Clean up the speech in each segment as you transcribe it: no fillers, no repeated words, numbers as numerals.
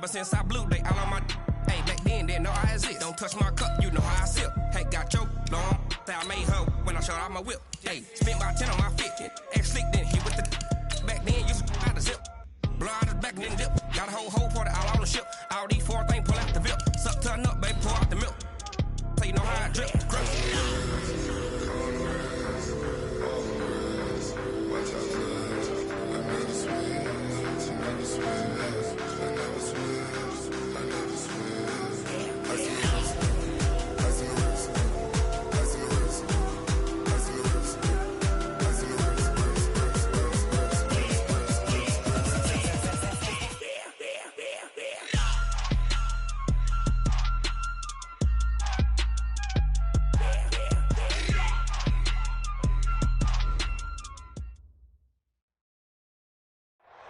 Ever since I blew, they all on my hey, back then, didn't know I exist. Don't touch my cup, you know how I sip. Hey, got your long, say I made her when I showed out my whip. Hey, spent about 10 on my fit. Ex-slick, then hit with the back then, used to out the zip. Blow out the back, then dip. Got a whole party all on the ship. All these four things, pull out the VIP. Suck, turn up, baby, pour out the milk. So you know how I drip, crush.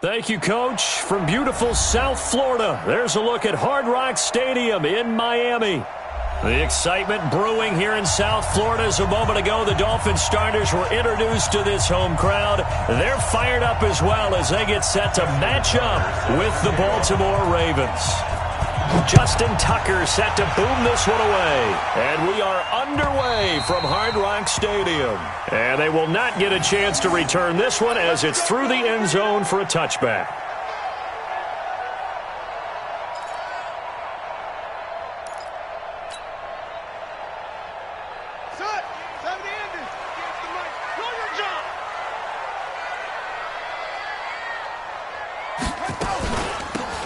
Thank you, Coach. From beautiful South Florida, there's a look at Hard Rock Stadium in Miami. The excitement brewing here in South Florida as a moment ago the Dolphins starters were introduced to this home crowd. They're fired up as well as they get set to match up with the Baltimore Ravens. Justin Tucker set to boom this one away. And we are underway from Hard Rock Stadium. And they will not get a chance to return this one as it's through the end zone for a touchback.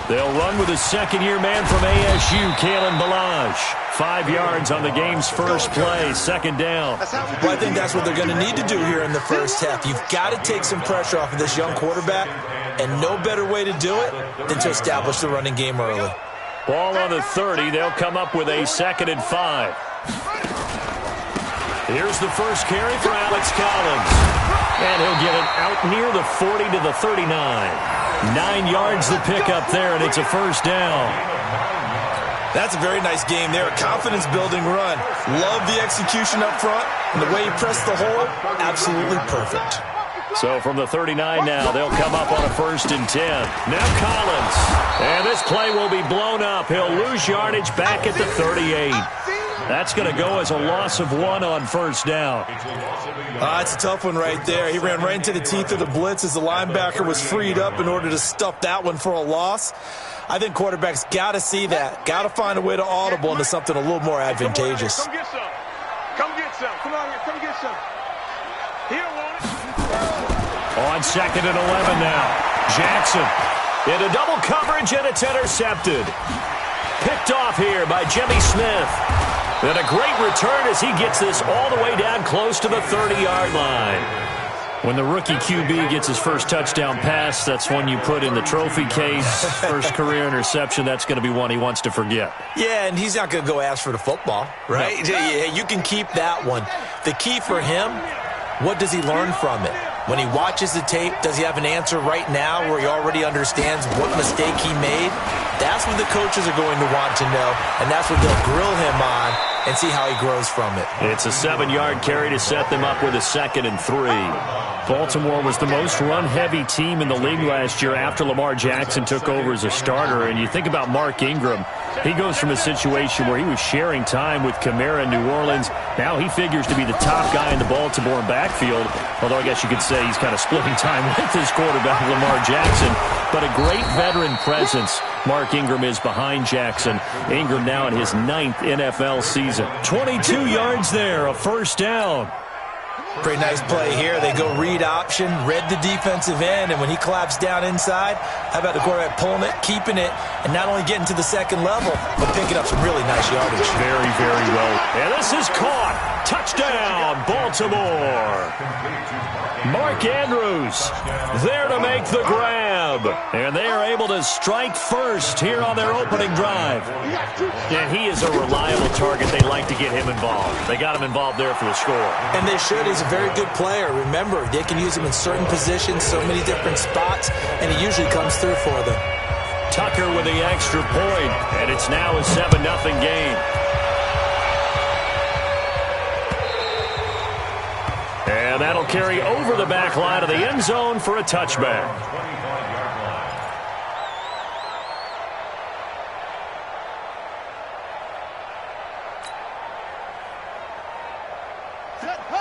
They'll run with a second-year man from ASU, Kalen Ballage. 5 yards on the game's first play, second down. Well, I think that's what they're going to need to do here in the first half. You've got to take some pressure off of this young quarterback, and no better way to do it than to establish the running game early. Ball on the 30. They'll come up with a 2nd and 5. Here's the first carry for Alex Collins. And he'll get it out near the 40 to the 39. 9 yards the pickup there, and it's a first down. That's a very nice game there. A confidence-building run. Love the execution up front, and the way he pressed the hole, absolutely perfect. So from the 39 now, they'll come up on a 1st and 10. Now Collins. And this play will be blown up. He'll lose yardage back at the 38. That's going to go as a loss of 1 on first down. It's a tough one right there. He ran right into the teeth of the blitz as the linebacker was freed up in order to stuff that one for a loss. I think quarterbacks got to see that. Got to find a way to audible into something a little more advantageous. Come get some. Come get some. Come on here. Come get some. He don't want it. On 2nd and 11 now. Jackson into double coverage, and it's intercepted. Picked off here by Jimmy Smith. And a great return as he gets this all the way down close to the 30-yard line. When the rookie QB gets his first touchdown pass, that's one you put in the trophy case. First career interception, that's going to be one he wants to forget. Yeah, and he's not going to go ask for the football, right? No. Yeah, you can keep that one. The key for him, what does he learn from it? When he watches the tape, does he have an answer right now where he already understands what mistake he made? That's what the coaches are going to want to know, and that's what they'll grill him on and see how he grows from it. It's a 7-yard carry to set them up with a 2nd and 3. Baltimore was the most run-heavy team in the league last year after Lamar Jackson took over as a starter. And you think about Mark Ingram, he goes from a situation where he was sharing time with Kamara in New Orleans. Now he figures to be the top guy in the Baltimore backfield, although I guess you could say he's kind of splitting time with his quarterback, Lamar Jackson. But a great veteran presence Mark Ingram is behind Jackson. Ingram now in his 9th NFL season. 22 yards there, a first down. Pretty nice play here. They go read option, read the defensive end, and when he claps down inside, how about the quarterback pulling it, keeping it, and not only getting to the 2nd level, but picking up some really nice yardage. Very, very well. And this is caught. Touchdown, Baltimore. Mark Andrews there to make the grab. And they are able to strike first here on their opening drive. And he is a reliable target. They like to get him involved. They got him involved there for the score. And they should. He's a very good player. Remember, they can use him in certain positions, so many different spots, and he usually comes through for them. Tucker with the extra point, and it's now a 7-0 game. And that'll carry over the back line of the end zone for a touchback.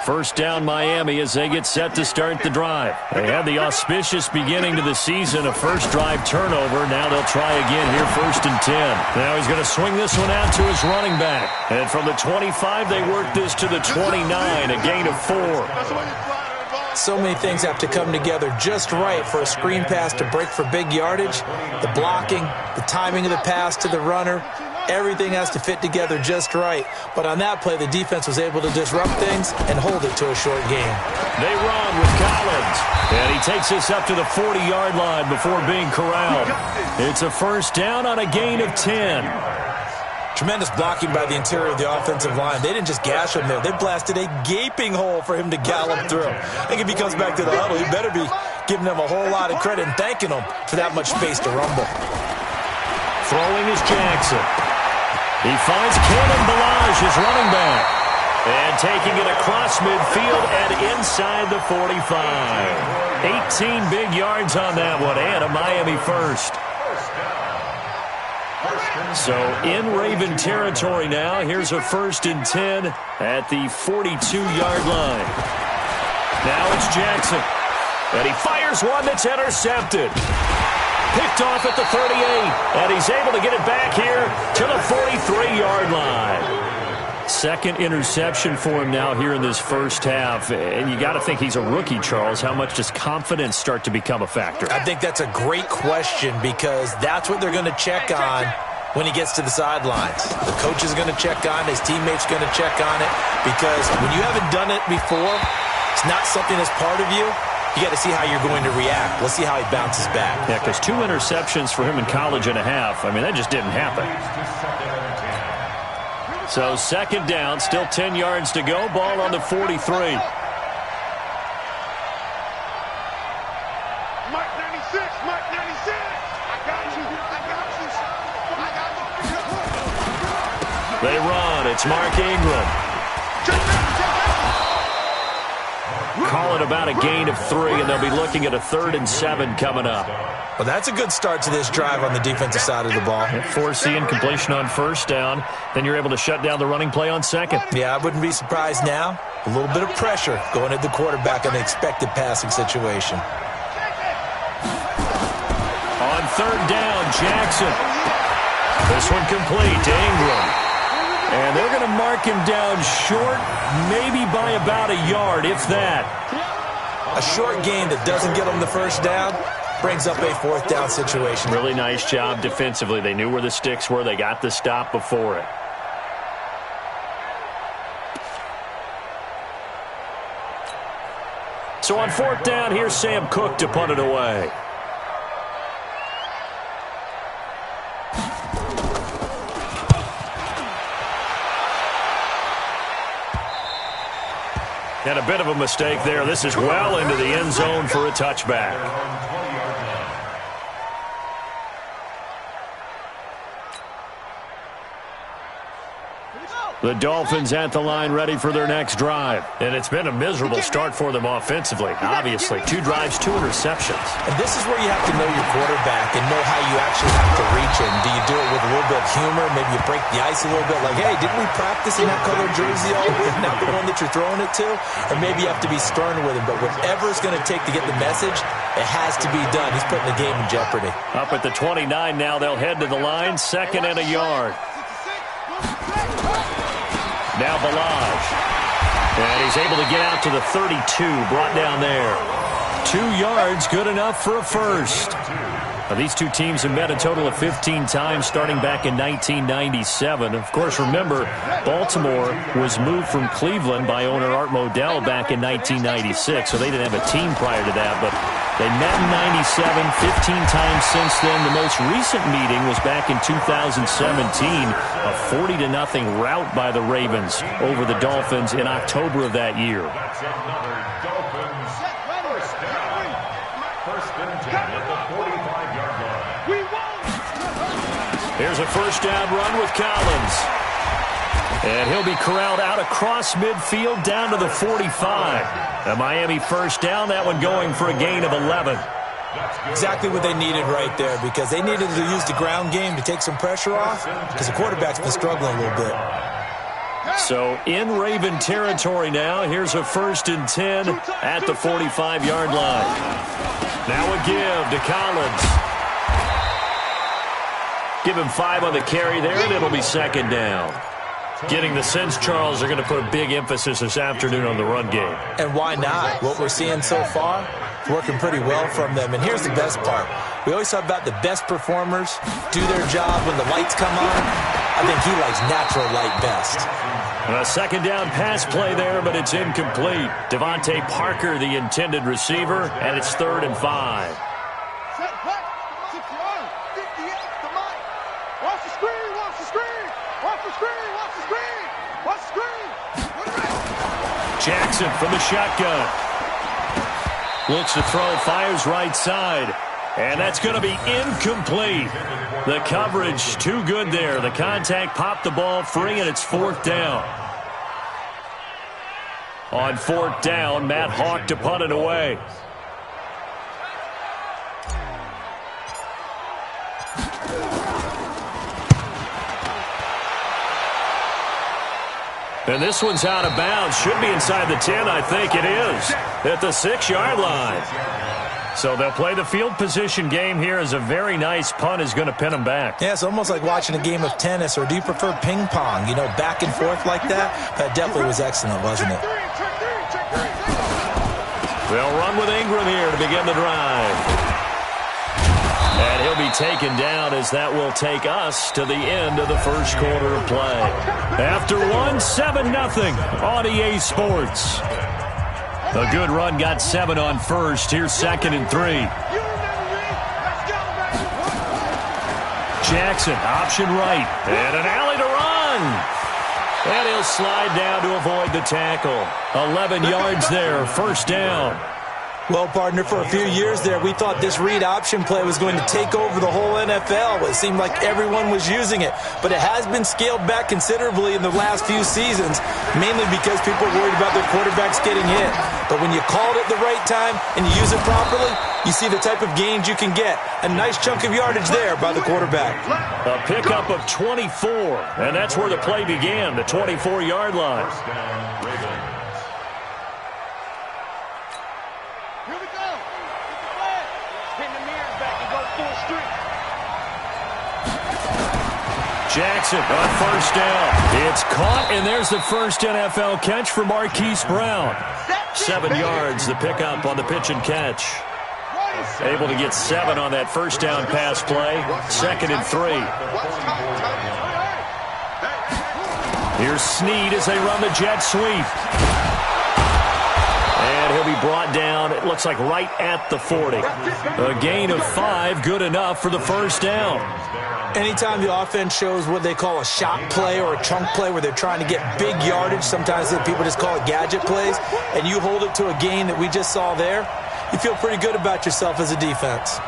First down Miami as they get set to start the drive. They had the auspicious beginning to the season, a first drive turnover. Now they'll try again here, 1st and 10. Now he's going to swing this one out to his running back. And from the 25, they work this to the 29, a gain of 4. So many things have to come together just right for a screen pass to break for big yardage. The blocking, the timing of the pass to the runner, everything has to fit together just right. But on that play, the defense was able to disrupt things and hold it to a short game. They run with Collins, and he takes this up to the 40-yard line before being corralled. It's a first down on a gain of 10. Tremendous blocking by the interior of the offensive line. They didn't just gash him there. They blasted a gaping hole for him to gallop through. I think if he comes back to the huddle, he better be giving them a whole lot of credit and thanking them for that much space to rumble. Throwing is Jackson. He finds Cannon Balaj, his running back. And taking it across midfield and inside the 45. 18 big yards on that one, and a Miami first. So in Raven territory now. Here's a 1st and 10 at the 42-yard line. Now it's Jackson. And he fires one that's intercepted. Picked off at the 38. And he's able to get it back here to the 43-yard line. Second interception for him now here in this first half. And you got to think he's a rookie, Charles. How much does confidence start to become a factor? I think that's a great question because that's what they're going to check on when he gets to the sidelines. The coach is going to check on it. His teammates are going to check on it because when you haven't done it before, it's not something that's part of you. You got to see how you're going to react. Let's see how he bounces back. Yeah, because 2 interceptions for him in college and a half. I mean, that just didn't happen. So 2nd down, still 10 yards to go. Ball on the 43. They run. It's Mark Ingram. Call it about a gain of 3, and they'll be looking at a 3rd and 7 coming up. Well, that's a good start to this drive on the defensive side of the ball. Forcing incompletion on 1st down. Then you're able to shut down the running play on 2nd. Yeah, I wouldn't be surprised now. A little bit of pressure going at the quarterback in an expected passing situation. On 3rd down, Jackson. This one complete to Ingram. And they're going to mark him down short, maybe by about a yard, if that. A short gain that doesn't get them the 1st down brings up a 4th down situation. Really nice job defensively. They knew where the sticks were. They got the stop before it. So on 4th down, here's Sam Cook to punt it away. And a bit of a mistake there. This is well into the end zone for a touchback. The Dolphins at the line ready for their next drive. And it's been a miserable start for them offensively. Obviously, 2 drives, 2 interceptions. And this is where you have to know your quarterback and know how you actually have to reach him. Do you do it with a little bit of humor? Maybe you break the ice a little bit like, hey, didn't we practice in that color jersey all week? Not the one that you're throwing it to? Or maybe you have to be stern with him. But whatever it's going to take to get the message, it has to be done. He's putting the game in jeopardy. Up at the 29 now, they'll head to the line, 2nd and a yard. Now Balaj. And he's able to get out to the 32, brought down there. 2 yards, good enough for a first. Now, these two teams have met a total of 15 times starting back in 1997. Of course, remember, Baltimore was moved from Cleveland by owner Art Modell back in 1996, so they didn't have a team prior to that, but they met in 97, 15 times since then. The most recent meeting was back in 2017, a 40-0 rout by the Ravens over the Dolphins in October of that year. Here's a 1st down run with Collins. And he'll be corralled out across midfield down to the 45. A Miami 1st down, that one going for a gain of 11. Exactly what they needed right there because they needed to use the ground game to take some pressure off because the quarterback's been struggling a little bit. So in Raven territory now. Here's a 1st and 10 at the 45-yard line. Now a give to Collins. Give him 5 on the carry there, and it'll be 2nd down. Getting the sense, Charles, they're going to put a big emphasis this afternoon on the run game. And why not? What we're seeing so far, working pretty well from them. And here's the best part. We always talk about the best performers do their job when the lights come on. I think he likes natural light best. A 2nd down pass play there, but it's incomplete. Devontae Parker, the intended receiver, and it's 3rd and 5. Jackson from the shotgun. Looks to throw, fires right side. And that's going to be incomplete. The coverage too good there. The contact popped the ball free, and it's 4th down. On 4th down, Matt Hawk to punt it away. And this one's out of bounds. Should be inside the 10, I think it is. At the 6-yard line. So they'll play the field position game here as a very nice punt is going to pin them back. Yeah, it's almost like watching a game of tennis, or do you prefer ping pong? You know, back and forth like that? That definitely was excellent, wasn't it? They'll run with Ingram here to begin the drive. And he'll be taken down as that will take us to the end of the first quarter of play. After 7-0 on EA Sports. A good run got 7 on first. Here's 2nd and 3. Jackson, option right. And an alley to run. And he'll slide down to avoid the tackle. 11 yards there, 1st down. Well, partner, for a few years there, we thought this read option play was going to take over the whole NFL. It seemed like everyone was using it. But it has been scaled back considerably in the last few seasons, mainly because people are worried about their quarterbacks getting hit. But when you call it at the right time and you use it properly, you see the type of gains you can get. A nice chunk of yardage there by the quarterback. A pickup of 24, and that's where the play began, the 24-yard line. Jackson on 1st down. It's caught, and there's the first NFL catch for Marquise Brown. 7 yards, the pickup on the pitch and catch. Able to get 7 on that 1st down pass play. 2nd and 3. Here's Snead as they run the jet sweep. And he'll be brought down, it looks like right at the 40. A gain of 5, good enough for the 1st down. Anytime the offense shows what they call a shot play or a chunk play where they're trying to get big yardage, sometimes people just call it gadget plays, and you hold it to a gain that we just saw there, you feel pretty good about yourself as a defense.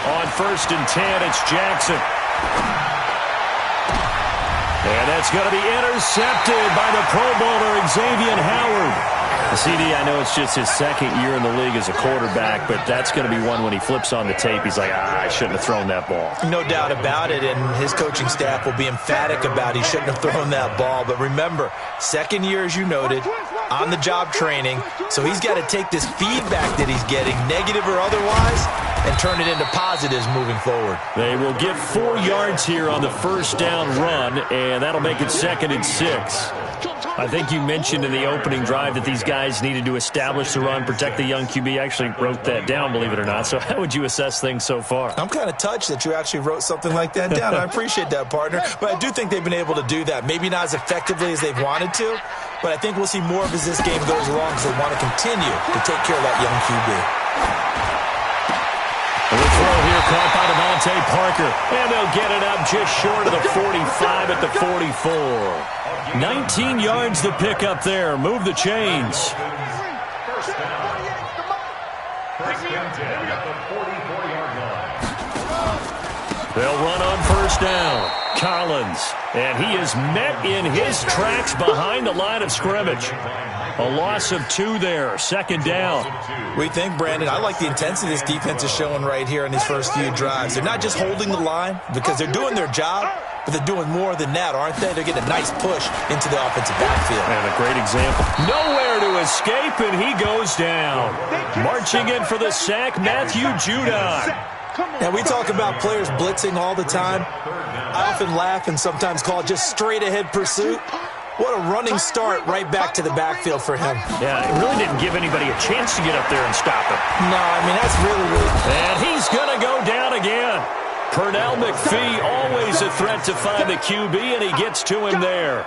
On 1st and 10, it's Jackson. And that's going to be intercepted by the Pro Bowler, Xavier Howard. CD, I know it's just his 2nd year in the league as a quarterback, but that's going to be one when he flips on the tape, he's like, I shouldn't have thrown that ball. No doubt about it, and his coaching staff will be emphatic about he shouldn't have thrown that ball. But remember, 2nd year, as you noted, on-the-job training, so he's got to take this feedback that he's getting, negative or otherwise, and turn it into positives moving forward. They will get 4 yards here on the 1st down run, and that'll make it 2nd and 6. I think you mentioned in the opening drive that these guys needed to establish the run, protect the young QB. I actually wrote that down, believe it or not. So how would you assess things so far? I'm kind of touched that you actually wrote something like that down. I appreciate that, partner. But I do think they've been able to do that. Maybe not as effectively as they've wanted to, but I think we'll see more of as this game goes along because they want to continue to take care of that young QB. The throw here caught by Devontae Parker. And they'll get it up just short of the 45 at the 44. 19 yards the pickup there. Move the chains. They'll run on 1st down. Collins And he is met in his tracks behind the line of scrimmage. A loss of 2 there, second down. We think, Brandon, I like the intensity this defense is showing right here in these first few drives. They're not just holding the line because they're doing their job, but they're doing more than that, aren't they? They're getting a nice push into the offensive backfield. And a great example. Nowhere to escape, and he goes down. Marching in for the sack, Matthew Judon. Now, we talk about players blitzing all the time. I often laugh and sometimes call it just straight-ahead pursuit. What a running start right back to the backfield for him. Yeah, it really didn't give anybody a chance to get up there and stop him. No, I mean, that's really... And he's going to go down again. Pernell McPhee, always a threat to find the QB, and he gets to him there.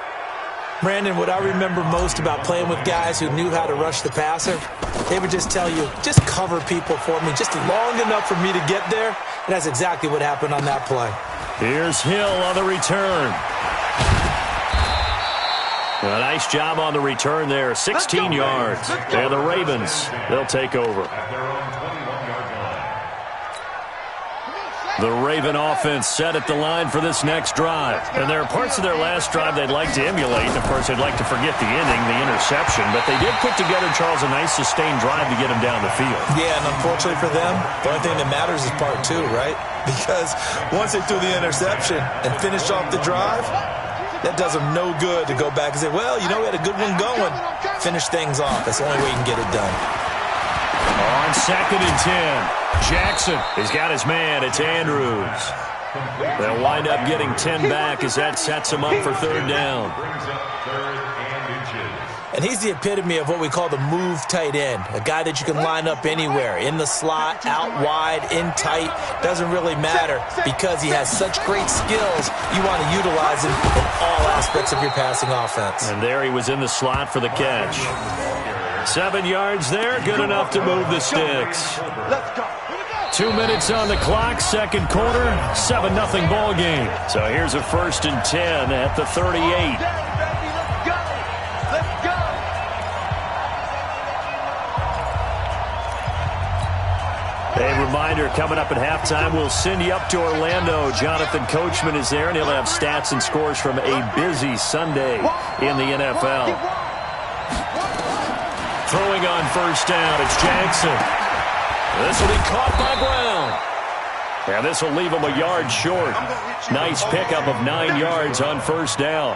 Brandon, what I remember most about playing with guys who knew how to rush the passer, they would just tell you, just cover people for me, just long enough for me to get there. And that's exactly what happened on that play. Here's Hill on the return. A nice job on the return there, 16 yards. And the Ravens, they'll take over. The Raven offense set at the line for this next drive. And there are parts of their last drive they'd like to emulate. And, of course, they'd like to forget the ending, the interception. But they did put together, Charles, a nice sustained drive to get them down the field. Yeah, and unfortunately for them, the only thing that matters is part 2, right? Because once they threw the interception and finished off the drive, that does them no good to go back and say, well, you know, we had a good one going. Finish things off. That's the only way you can get it done. On 2nd and 10. Jackson, he's got his man. It's Andrews. They'll wind up getting 10 back as that sets him up for 3rd down. And he's the epitome of what we call the move tight end, a guy that you can line up anywhere, in the slot, out wide, in tight, doesn't really matter because he has such great skills. You want to utilize him in all aspects of your passing offense. And there he was in the slot for the catch. 7 yards there, good enough to move the sticks. 2 minutes on the clock, second quarter, 7-0 ball game. So here's a 1st and 10 at the 38. A reminder, coming up at halftime, we'll send you up to Orlando. Jonathan Coachman is there, and he'll have stats and scores from a busy Sunday in the NFL. Throwing on 1st down, it's Jackson. This will be caught by Brown. And this will leave him a yard short. Nice pickup of 9 yards on 1st down.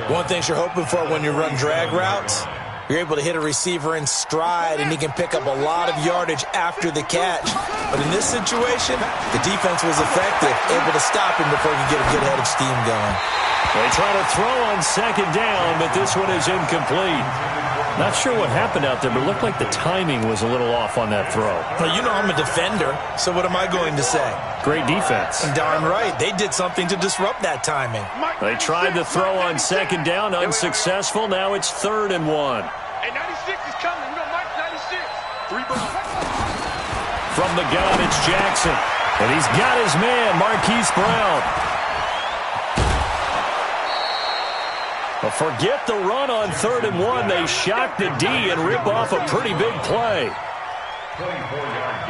One thing you're hoping for when you run drag routes, you're able to hit a receiver in stride, and he can pick up a lot of yardage after the catch. But in this situation, the defense was effective, able to stop him before he could get a good head of steam going. They try to throw on 2nd down, but this one is incomplete. Not sure what happened out there, but it looked like the timing was a little off on that throw. Well, you know I'm a defender, so what am I going to say? Great defense. Darn right. They did something to disrupt that timing. They tried to throw on 2nd down, unsuccessful. Now it's 3rd and 1. Hey, 96 is coming. We got Mike 96. 3 balls. From the gun, it's Jackson. And he's got his man, Marquise Brown. Forget the run on 3rd and 1. They shock the D and rip off a pretty big play.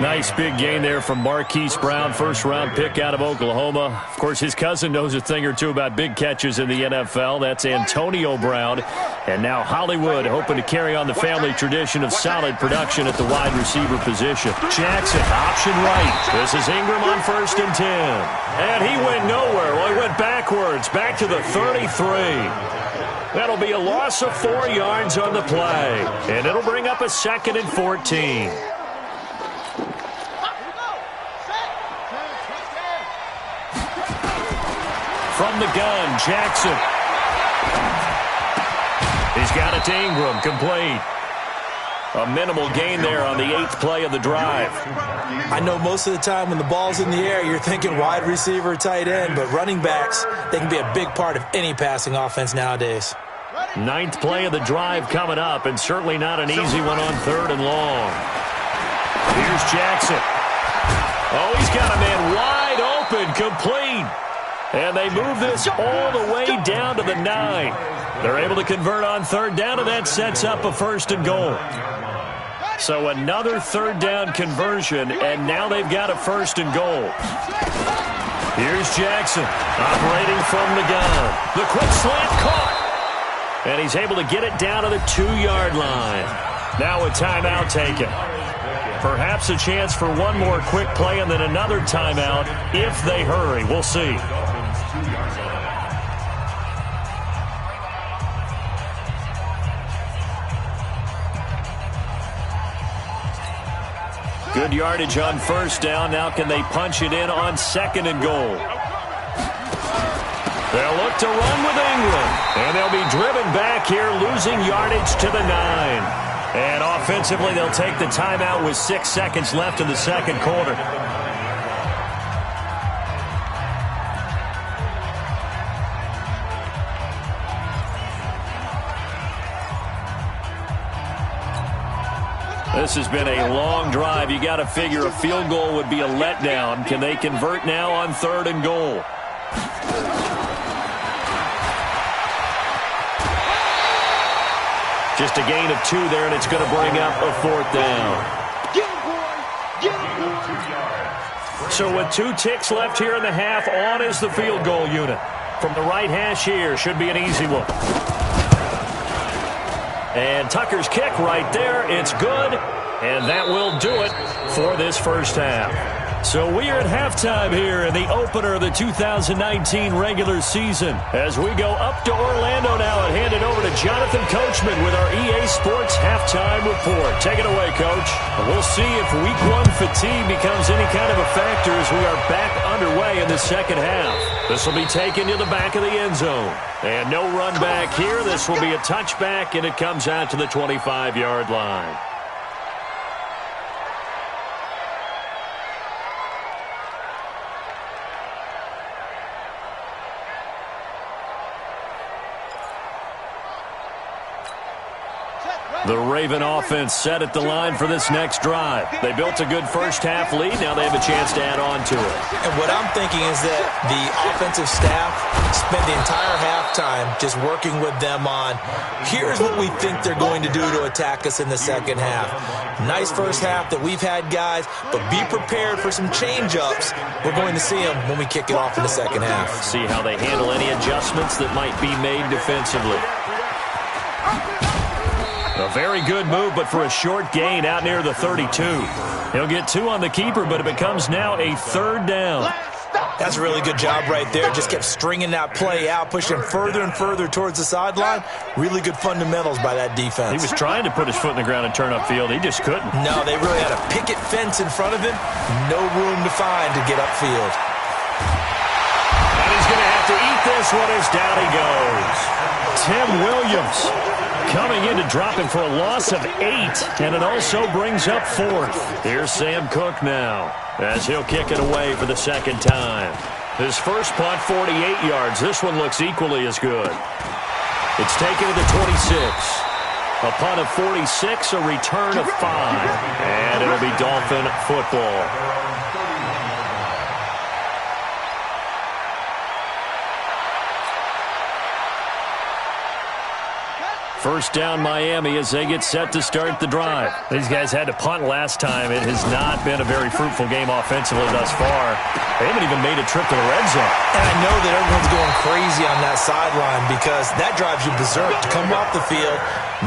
Nice big gain there from Marquise Brown, 1st-round pick out of Oklahoma. Of course, his cousin knows a thing or two about big catches in the NFL. That's Antonio Brown. And now Hollywood hoping to carry on the family tradition of solid production at the wide receiver position. Jackson, option right. This is Ingram on 1st and 10. And he went nowhere. Well, he went backwards, back to the 33. That'll be a loss of 4 yards on the play. And it'll bring up a 2nd and 14. From the gun, Jackson. He's got it to Ingram, complete. A minimal gain there on the 8th play of the drive. I know most of the time when the ball's in the air, you're thinking wide receiver, tight end, but running backs, they can be a big part of any passing offense nowadays. 9th play of the drive coming up, and certainly not an easy one on 3rd and long. Here's Jackson. Oh, he's got a man wide open, complete. And they move this all the way down to the 9. They're able to convert on 3rd down, and that sets up a 1st and goal. So another 3rd down conversion, and now they've got a 1st and goal. Here's Jackson, operating from the gun. The quick slant caught. And he's able to get it down to the 2-yard line. Now a timeout taken. Perhaps a chance for one more quick play and then another timeout if they hurry. We'll see. Good yardage on first down. Now can they punch it in on 2nd and goal? They'll look to run with Ingram. And they'll be driven back here, losing yardage to the 9. And offensively, they'll take the timeout with 6 seconds left in the second quarter. This has been a long drive. You got to figure a field goal would be a letdown. Can they convert now on 3rd and goal? Just a gain of 2 there, and it's going to bring up a 4th down. So with 2 ticks left here in the half, on is the field goal unit. From the right hash here, should be an easy one. And Tucker's kick right there. It's good, and that will do it for this first half. So we are at halftime here in the opener of the 2019 regular season. As we go up to Orlando now and hand it over to Jonathan Coachman with our EA Sports Halftime Report. Take it away, Coach. We'll see if Week 1 fatigue becomes any kind of a factor as we are back underway in the second half. This will be taken to the back of the end zone. And no run back here. This will be a touchback, and it comes out to the 25-yard line. The Raven offense set at the line for this next drive. They built a good first-half lead. Now they have a chance to add on to it. And what I'm thinking is that the offensive staff spent the entire halftime just working with them on, here's what we think they're going to do to attack us in the second half. Nice first half that we've had, guys, but be prepared for some change-ups. We're going to see them when we kick it off in the second half. See how they handle any adjustments that might be made defensively. A very good move, but for a short gain out near the 32. He'll get 2 on the keeper, but it becomes now a 3rd down. That's a really good job right there. Just kept stringing that play out, pushing him further and further towards the sideline. Really good fundamentals by that defense. He was trying to put his foot in the ground and turn upfield. He just couldn't. No, they really had a picket fence in front of him. No room to find to get upfield. And he's going to have to eat this one as down he goes. Tim Williams coming in to drop him for a loss of 8, and it also brings up 4th. Here's Sam Cook now as he'll kick it away for the second time. His first punt, 48 yards. This one looks equally as good. It's taken to the 26. A punt of 46, a return of 5, and it'll be Dolphin football. First down Miami as they get set to start the drive. These guys had to punt last time. It has not been a very fruitful game offensively thus far. They haven't even made a trip to the red zone. And I know that everyone's going crazy on that sideline because that drives you berserk. To come off the field,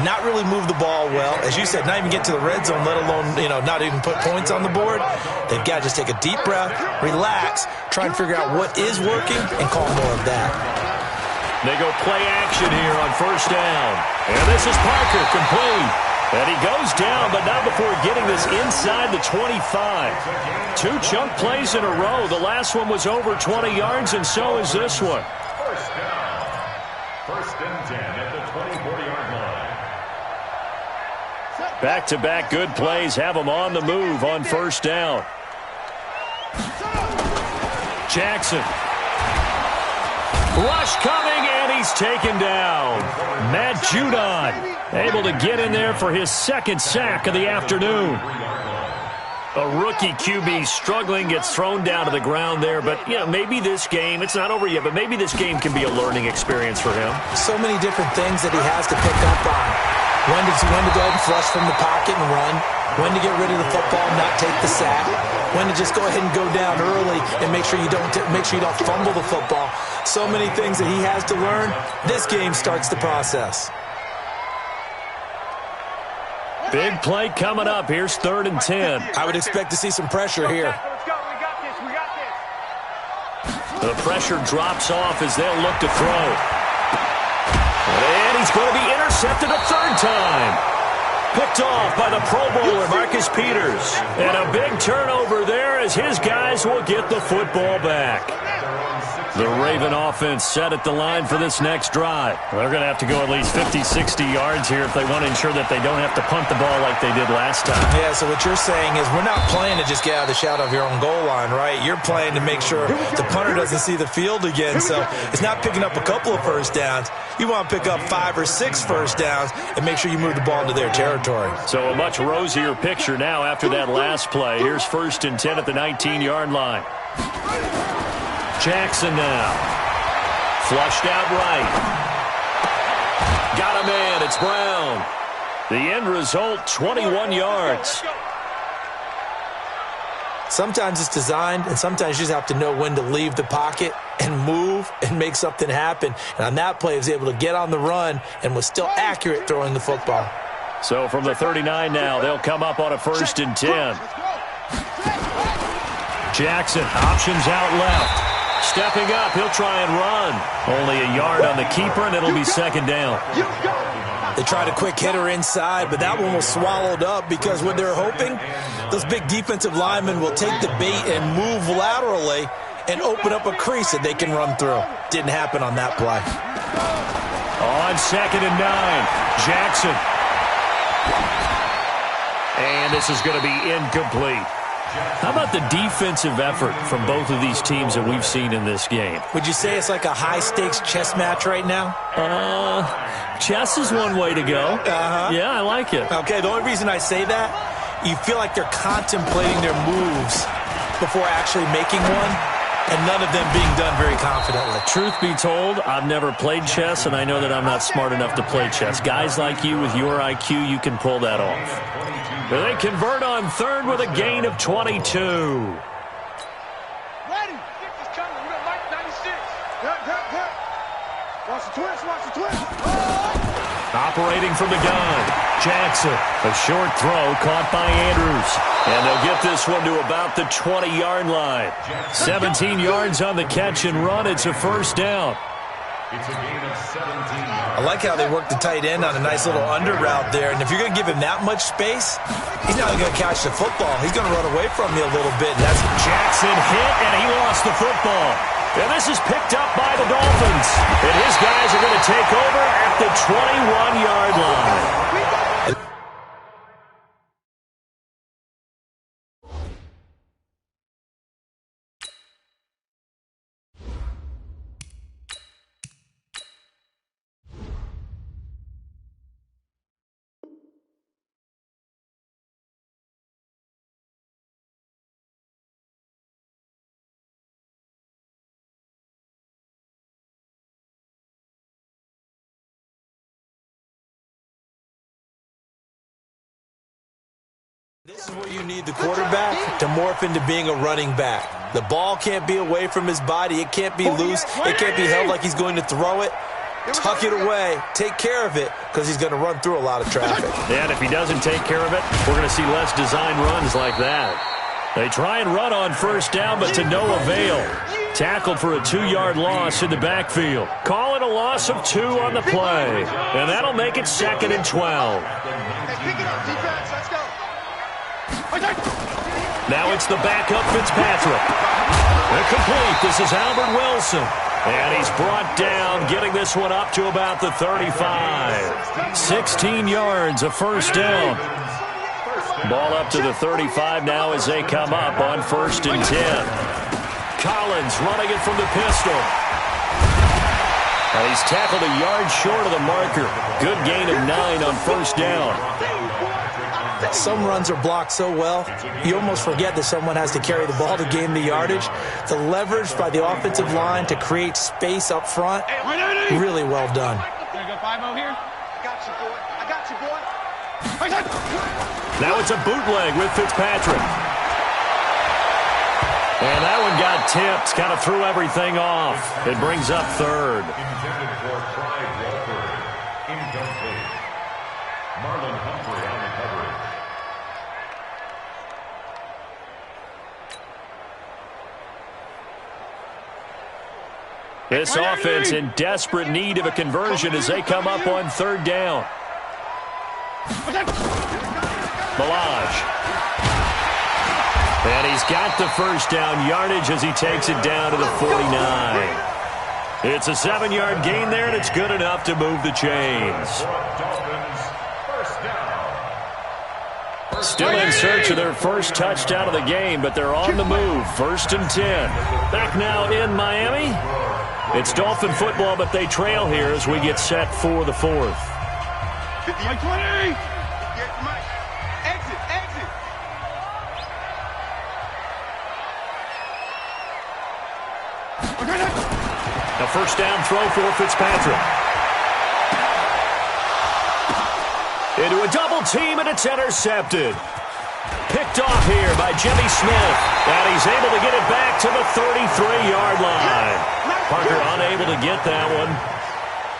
not really move the ball well. As you said, not even get to the red zone, let alone, not even put points on the board. They've got to just take a deep breath, relax, try and figure out what is working, and call more of that. They go play action here on first down. And this is Parker, complete. And he goes down, but not before getting this inside the 25. 2 chunk plays in a row. The last one was over 20 yards, and so is this one. First down. 1st and 10 at the 24-yard line. Back-to-back good plays have them on the move on first down. Jackson. Rush coming, and he's taken down. Matt Judon able to get in there for his 2nd sack of the afternoon. A rookie QB struggling, gets thrown down to the ground there. But, maybe this game, it's not over yet, but maybe this game can be a learning experience for him. So many different things that he has to pick up on. When to go ahead and flush from the pocket and run. When to get rid of the football and not take the sack. when to just go ahead and go down early and make sure you don't fumble the football. So many things that he has to learn. This game starts the process. Big play coming up. Here's 3rd and 10. I would expect to see some pressure here. Let's go. We got this. We got this. The pressure drops off as they'll look to throw. And he's going to be intercepted a 3rd time. Picked off by the Pro Bowler, Marcus Peters. And a big turnover there as his guys will get the football back. The Raven offense set at the line for this next drive. They're going to have to go at least 50, 60 yards here if they want to ensure that they don't have to punt the ball like they did last time. Yeah, so what you're saying is we're not playing to just get out of the shadow of your own goal line, right? You're playing to make sure the punter doesn't see the field again. So it's not picking up a couple of first downs. You want to pick up 5 or 6 first downs and make sure you move the ball into their territory. So a much rosier picture now after that last play. Here's 1st and 10 at the 19-yard line. Jackson now. Flushed out right. Got a man. It's Brown. The end result, 21 yards. Sometimes it's designed, and sometimes you just have to know when to leave the pocket and move and make something happen. And on that play, he was able to get on the run and was still accurate throwing the football. So from the 39 now, they'll come up on a 1st and 10. Jackson options out left. Stepping up, he'll try and run. Only a yard on the keeper, and it'll be 2nd down. They tried a quick hitter inside, but that one was swallowed up because what they're hoping, those big defensive linemen will take the bait and move laterally and open up a crease that they can run through. Didn't happen on that play. On 2nd and 9, Jackson. And this is going to be incomplete. How about the defensive effort from both of these teams that we've seen in this game? Would you say it's like a high-stakes chess match right now? Chess is one way to go. Yeah, I like it. Okay, the only reason I say that, you feel like they're contemplating their moves before actually making one, and none of them being done very confidently. Truth be told, I've never played chess, and I know that I'm not smart enough to play chess. Guys like you with your IQ, you can pull that off. They convert on 3rd with a gain of 22. Ready. It's coming. We got Mike 96. Watch the twist. Watch the twist. Operating from the gun, Jackson. A short throw caught by Andrews. And they'll get this one to about the 20-yard line. 17 yards on the catch and run. It's a 1st down. It's a gain of 17 yards. I like how they work the tight end on a nice little under route there. And if you're going to give him that much space, he's not going to catch the football. He's going to run away from you a little bit. And that's Jackson hit, and he lost the football. And this is picked up by the Dolphins. And his guys are going to take over at the 21-yard line. This is where you need the quarterback to morph into being a running back. The ball can't be away from his body. It can't be loose. It can't be held like he's going to throw it. Tuck it away. Take care of it because he's going to run through a lot of traffic. And if he doesn't take care of it, we're going to see less design runs like that. They try and run on 1st down, but to no avail. Tackled for a 2-yard loss in the backfield. Call it a loss of 2 on the play. And that'll make it 2nd and 12. Hey, pick it up, defense. Let's go. Now it's the backup Fitzpatrick. Incomplete. This is Albert Wilson. And he's brought down, getting this one up to about the 35. 16 yards, a 1st down. Ball up to the 35 now as they come up on 1st and 10. Collins running it from the pistol. And he's tackled a yard short of the marker. Good gain of 9 on 1st down. Some runs are blocked so well, you almost forget that someone has to carry the ball to gain the yardage. The leverage by the offensive line to create space up front, really well done. There you go, 5-0 here. I got you, boy. Now it's a bootleg with Fitzpatrick. And that one got tipped, kind of threw everything off. It brings up third. Intended for Clyde Walford. Incomplete. Marlon Humphrey on the coverage. This offense in desperate need of a conversion as they come up on third down. Milage. And he's got the first down yardage as he takes it down to the 49. It's a 7-yard gain there, and it's good enough to move the chains. Still in search of their first touchdown of the game, but they're on the move. 1st and 10. Back now in Miami. It's Dolphin football, but they trail here as we get set for the 4th. 50-20. Exit. A first down throw for Fitzpatrick. Into a double team, and it's intercepted. Picked off here by Jimmy Smith. And he's able to get it back to the 33-yard line. Parker unable to get that one.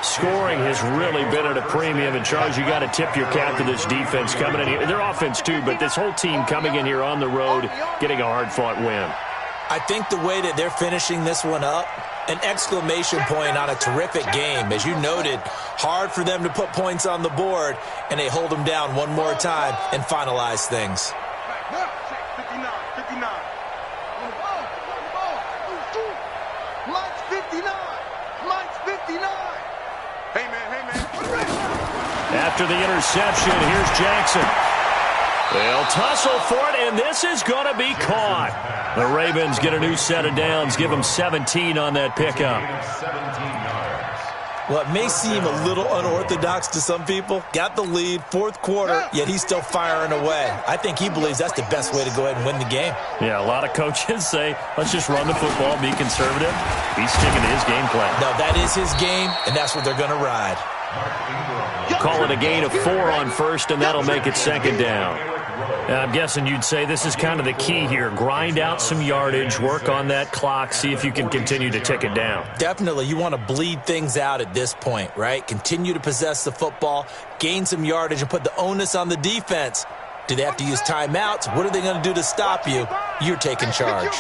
Scoring has really been at a premium. And, Charles, you got to tip your cap to this defense coming in here. Their offense, too, but this whole team coming in here on the road, getting a hard-fought win. I think the way that they're finishing this one up, an exclamation point on a terrific game. As you noted, hard for them to put points on the board, and they hold them down one more time and finalize things. 59. Mike's 59. Hey, man. After the interception, here's Jackson. They'll tussle for it, and this is going to be caught. The Ravens get a new set of downs, give them 17 on that pickup. Well, it may seem a little unorthodox to some people. Got the lead, 4th quarter, yet he's still firing away. I think he believes that's the best way to go ahead and win the game. Yeah, a lot of coaches say, let's just run the football, be conservative. He's sticking to his game plan. No, that is his game, and that's what they're going to ride. Call it a gain of 4 on first, and that'll make it 2nd down. I'm guessing you'd say this is kind of the key here. Grind out some yardage, work on that clock, see if you can continue to tick it down. Definitely. You want to bleed things out at this point, right? Continue to possess the football, gain some yardage, and put the onus on the defense. Do they have to use timeouts? What are they going to do to stop you? You're taking charge.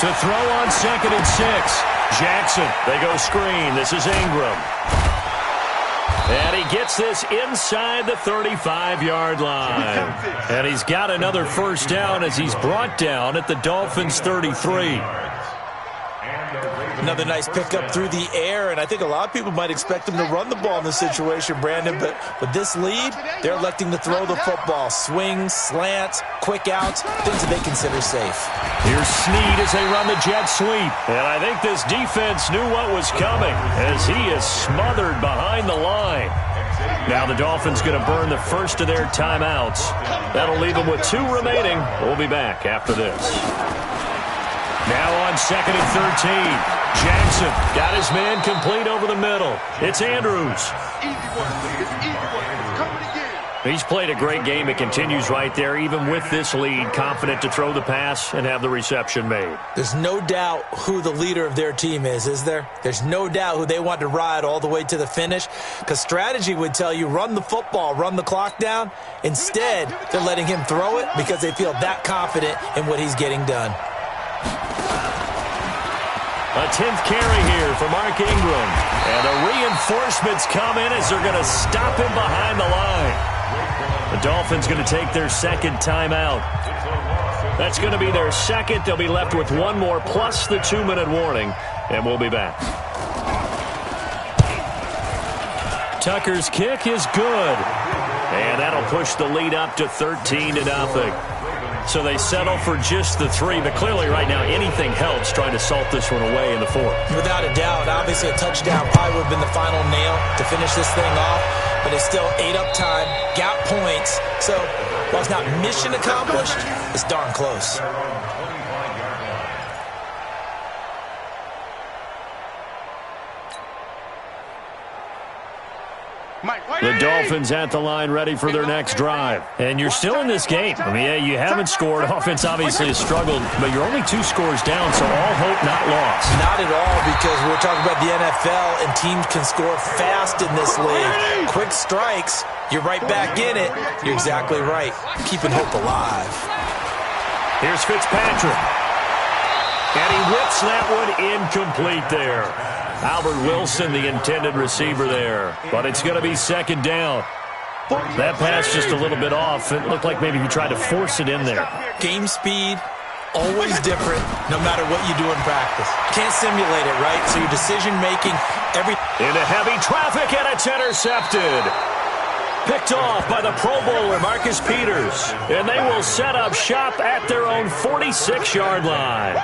To throw on 2nd and 6. Jackson, they go screen. This is Ingram. And he gets this inside the 35-yard line. And he's got another first down as he's brought down at the Dolphins' 33. Another nice pickup through the air, and I think a lot of people might expect them to run the ball in this situation, Brandon, but with this lead, they're electing to throw the football. Swings, slants, quick outs, things that they consider safe. Here's Snead as they run the jet sweep. And I think this defense knew what was coming as he is smothered behind the line. Now the Dolphins going to burn the first of their timeouts. That'll leave them with 2 remaining. We'll be back after this. Now on 2nd and 13. Jackson got his man complete over the middle. It's Andrews. He's played a great game. It continues right there, even with this lead, confident to throw the pass and have the reception made. There's no doubt who the leader of their team is there? There's no doubt who they want to ride all the way to the finish, because strategy would tell you run the football, run the clock down. Instead, they're letting him throw it because they feel that confident in what he's getting done. A 10th carry here for Mark Ingram. And the reinforcements come in as they're going to stop him behind the line. The Dolphins going to take their 2nd timeout. That's going to be their 2nd. They'll be left with 1 more plus the 2-minute warning. And we'll be back. Tucker's kick is good. And that'll push the lead up to 13-0. So they settle for just the 3, but clearly right now anything helps trying to salt this one away in the 4th. Without a doubt, obviously a touchdown probably would have been the final nail to finish this thing off, but it's still 8 up time, got points, so while it's not mission accomplished, it's darn close. The Dolphins at the line ready for their next drive. And you're still in this game. I mean, yeah, you haven't scored. Offense obviously has struggled, but you're only 2 scores down, so all hope not lost. Not at all, because we're talking about the NFL, and teams can score fast in this league. Quick strikes, you're right back in it. You're exactly right. Keeping hope alive. Here's Fitzpatrick. And he whips that one incomplete there. Albert Wilson, the intended receiver there. But it's going to be second down. That pass just a little bit off. It looked like maybe he tried to force it in there. Game speed, always different, no matter what you do in practice. Can't simulate it, right? So your decision-making, into heavy traffic, and it's intercepted. Picked off by the Pro Bowler, Marcus Peters. And they will set up shop at their own 46-yard line.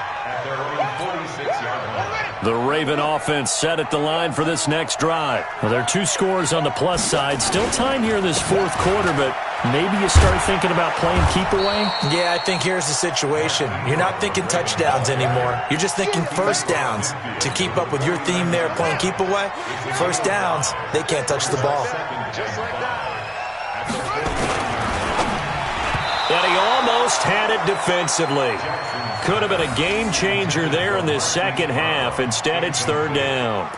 The Raven offense set at the line for this next drive. Well, there are 2 scores on the plus side. Still time here in this 4th quarter, but maybe you start thinking about playing keep away? Yeah, I think here's the situation. You're not thinking touchdowns anymore. You're just thinking first downs. To keep up with your theme there, playing keep away, first downs, they can't touch the ball. And he almost had it defensively. Could have been a game changer there in this second half. Instead, it's third down.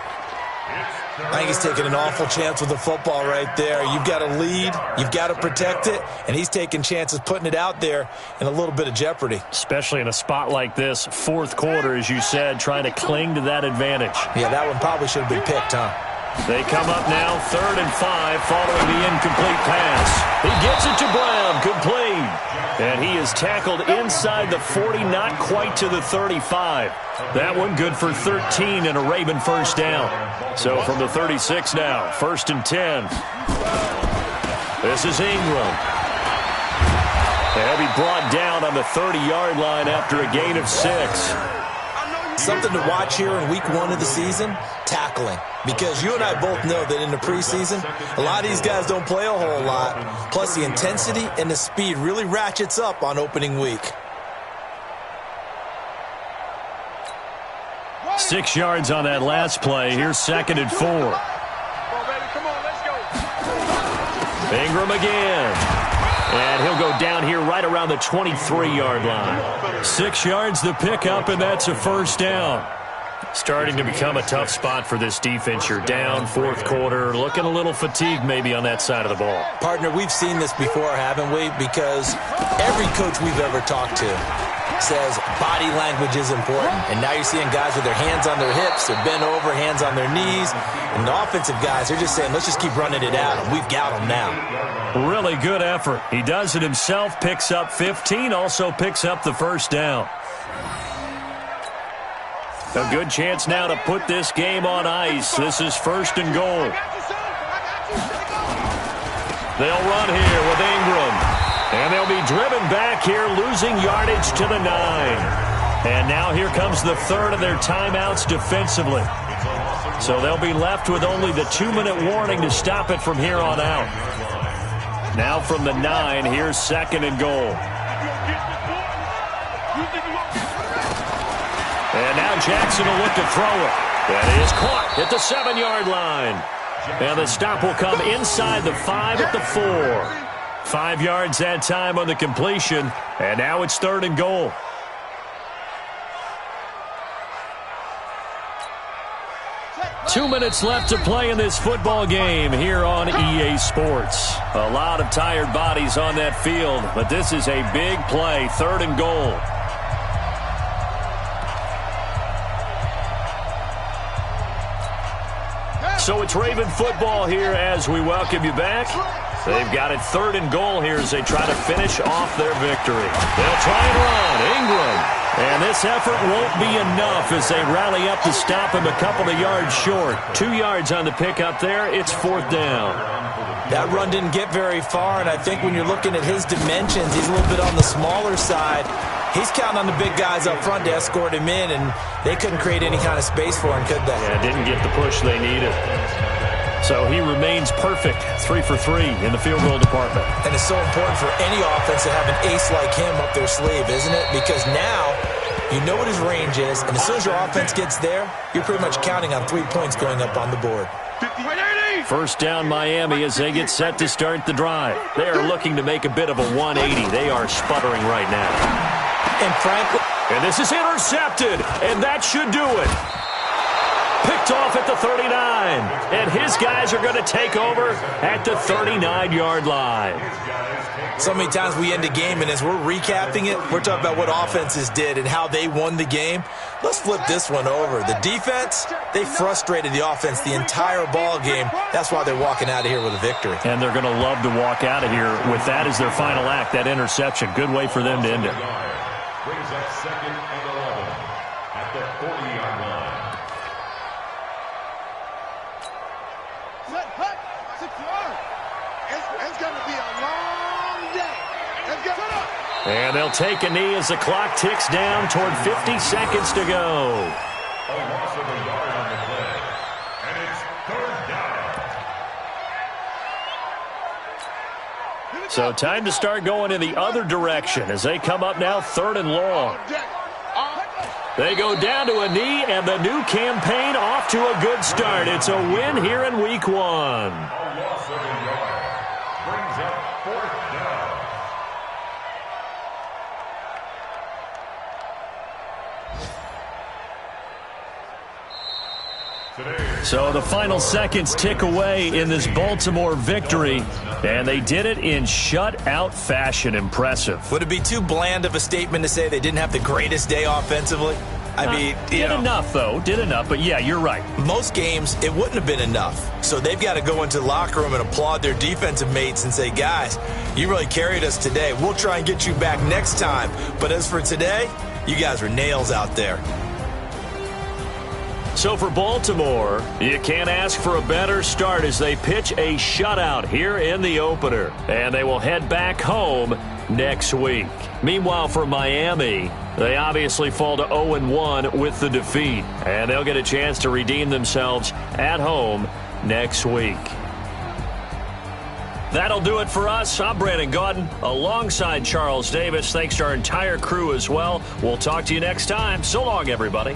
I think he's taking an awful chance with the football right there. You've got to lead, you've got to protect it, and he's taking chances putting it out there in a little bit of jeopardy. Especially in a spot like this, 4th quarter, as you said, trying to cling to that advantage. Yeah, that one probably should have been picked, huh? They come up now, 3rd and 5, following the incomplete pass. He gets it to Brown, complete. And he is tackled inside the 40, not quite to the 35. That one good for 13 and a Raven first down. So from the 36 now, 1st and 10. This is Ingram. And he'll be brought down on the 30-yard line after a gain of 6. Something to watch here in week 1 of the season, tackling. Because you and I both know that in the preseason, a lot of these guys don't play a whole lot. Plus, the intensity and the speed really ratchets up on opening week. 6 yards on that last play. Here's 2nd and 4. Ingram again. And he'll go down here right around the 23-yard line. 6 yards the pickup, and that's a first down. Starting to become a tough spot for this defense. You're down, 4th quarter, looking a little fatigued maybe on that side of the ball. Partner, we've seen this before, haven't we? Because every coach we've ever talked to says body language is important. And now you're seeing guys with their hands on their hips, they're bent over, hands on their knees. And the offensive guys, they're just saying, let's just keep running it out, and we've got them now. Really good effort. He does it himself, picks up 15, also picks up the first down. A good chance now to put this game on ice. This is 1st and goal. They'll run here with Ingram. And they'll be driven back here, losing yardage to the 9. And now here comes the 3rd of their timeouts defensively. So they'll be left with only the 2-minute warning to stop it from here on out. Now from the 9, here's 2nd and goal. And now Jackson will look to throw it. That is caught at the 7-yard line. And the stop will come inside the 5 at the 4. 5 yards that time on the completion. And now it's 3rd and goal. Two minutes left to play in this football game here on EA Sports. A lot of tired bodies on that field, but this is a big play, 3rd and goal. So it's Raven football here as we welcome you back. They've got it 3rd and goal here as they try to finish off their victory. They'll try and run. Ingram. And this effort won't be enough as they rally up to stop him a couple of yards short. 2 yards on the pickup there. It's 4th down. That run didn't get very far, and I think when you're looking at his dimensions, he's a little bit on the smaller side. He's counting on the big guys up front to escort him in, and they couldn't create any kind of space for him, could they? Yeah, didn't get the push they needed. So he remains perfect, 3 for 3 in the field goal department. And it's so important for any offense to have an ace like him up their sleeve, isn't it? Because now you know what his range is, and as soon as your offense gets there, you're pretty much counting on 3 points going up on the board. 50, First down Miami as they get set to start the drive. They are looking to make a bit of a 180. They are sputtering right now. And frankly, and this is intercepted, and that should do it. Picked off at the 39, and his guys are going to take over at the 39-yard line. So many times we end a game, and as we're recapping it, we're talking about what offenses did and how they won the game. Let's flip this one over. The defense, they frustrated the offense the entire ball game. That's why they're walking out of here with a victory. And they're going to love to walk out of here with that as their final act, that interception. Good way for them to end it. Brings up 2nd and 11 at the 40-yard line. It's going to be a long day. Let's get it up. And they'll take a knee as the clock ticks down toward 50 seconds to go. A loss of a yard on the play. And it's 3rd down. So time to start going in the other direction as they come up now 3rd and long. They go down to a knee, and the new campaign off to a good start. It's a win here in Week 1. A loss of a yard. Brings up 4th down. So the final seconds tick away in this Baltimore victory, and they did it in shutout fashion. Impressive. Would it be too bland of a statement to say they didn't have the greatest day offensively? I mean, did enough, though. Did enough, but yeah, you're right. Most games, it wouldn't have been enough. So they've got to go into the locker room and applaud their defensive mates and say, guys, you really carried us today. We'll try and get you back next time. But as for today, you guys were nails out there. So for Baltimore, you can't ask for a better start as they pitch a shutout here in the opener. And they will head back home next week. Meanwhile, for Miami, they obviously fall to 0-1 with the defeat. And they'll get a chance to redeem themselves at home next week. That'll do it for us. I'm Brandon Gaudin alongside Charles Davis. Thanks to our entire crew as well. We'll talk to you next time. So long, everybody.